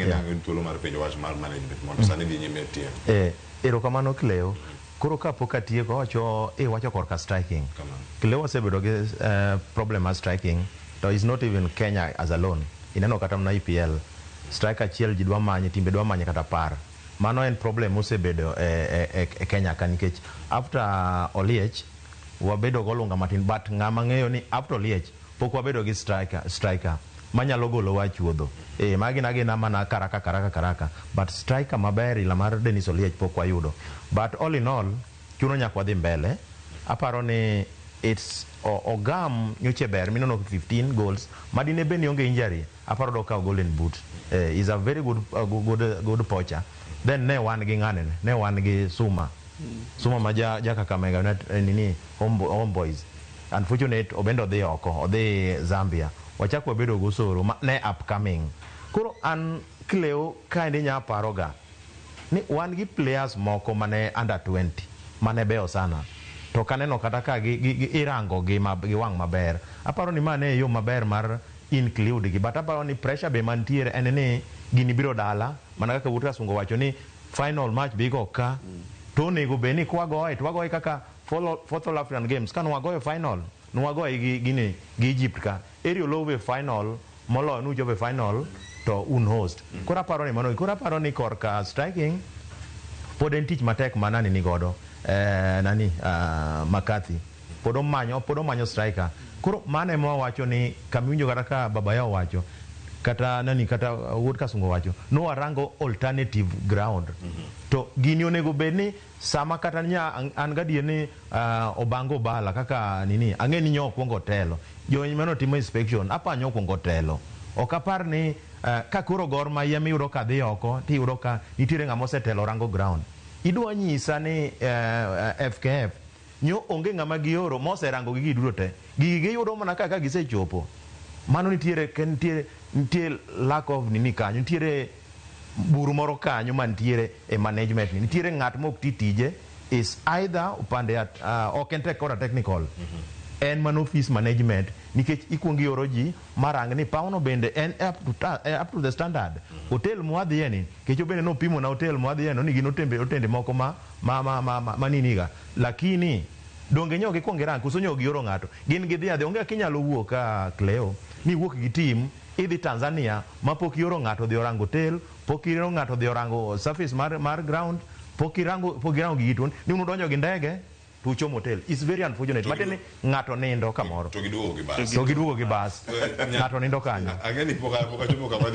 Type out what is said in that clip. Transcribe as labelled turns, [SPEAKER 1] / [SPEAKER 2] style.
[SPEAKER 1] in tulo mar penjo wach mar management mondo sani dhi nyime tie.
[SPEAKER 2] Erokamano Cleo. Koro kapok atieko wacho korka striking. Cleo osebedo gi problem mar striking, to is not even Kenya as alone. Ineno kata na EPL striker achiel ji dwa manye, timbe dwa manye kata par. Mano en problem osebedo e Kenya ka, nikech after Oliech wabedo golunga matin, but ng'ama ng'eyo ni after Oliech pok wabedo gi striker manyalo golo wa chuodho. Magi nagina mana karaka, but striker maber ila mar Dennis Oliech pok wayudo. But all in all, chuno nyak wadhi mbele. Aparo ni it's ogam nyoche ber minono 15 goals madine be ni onge injury, aparo do ka golden boot. Is a very good poacher. Then ne wan gi ng'ane, ne wan gi Suma ma ja Kakamega nini homeboys. Unfortunate obendo dhi oko, odhi Zambia. Wachako wabedo gosoro ne upcoming. Koro an Cleo kaendi nya paroga ni wan gi players moko mane under 20 mane beyo sana, to kaneno kata ka irango gi wang' maber. Aparo ni mane yo maber mar include gi, but aparo ni pressure be mantiere en ni gini biro dala, mana kaka Wuod Kasungo wacho ni final match bigo ka, to onego be ni twagoye kaka fourth All African Games ka nwagoyo final, nwagoye gi Egypt ka, eri olowe final molo nujobe final to un host. Kora aparo ni mano, kora aparo ni korka striking pod en tich matek manani ni godo McCarthy pod omanyo striker. Koro mane mo wacho ni kamiwinjo kata ka baba yao wacho kata Wuod Kasungo wacho no warango alternative ground. To gini onego bedni sama kata an gadie ni obango bala kaka ang'e ni nyokwongo telo jony mano timo inspection apa nyokwongo telo. Ok apar ni ka koro Gor Mahia miyudo ka dhi oko tiyudo ka nitiere ng'ama osetelo rango ground. Idwa nyisa ni FKF nyo onge ng'ama gioro moserango gigi duto te, gigi giyudo mana kaka gisechopo. Mano nitiere lack of kanyo, nitiere buru moro kanyo mantiere e management. Nitiere ng'at mok tije is either upande ok en technical, en man office management, nikech ikuongi oro ji marang ni pauno bende en up to the standard. Hotel mwadhiye ni kecho bende no pimo na hotel mwadhiye no ni gino otende moko maniniga, lakini donge nyogi kuongerang kuso nyogi oro ng'ato gin gidhi adhi onge kinyalo wuok ka Cleo ni wuok gi team idhi Tanzania ma pok ioro ng'ato dhi orango hotel, pok ioro ng'ato dhi orango surface mar ground, pok irango gigi tuon ni unudonjo gi ndege to uchomo hotel. It's very unfortunate. Mateni ng'ato nindo kamoro
[SPEAKER 1] to giduogo gi bas
[SPEAKER 2] ng'ato nindo kanyo.
[SPEAKER 1] Ageni poka chomo kama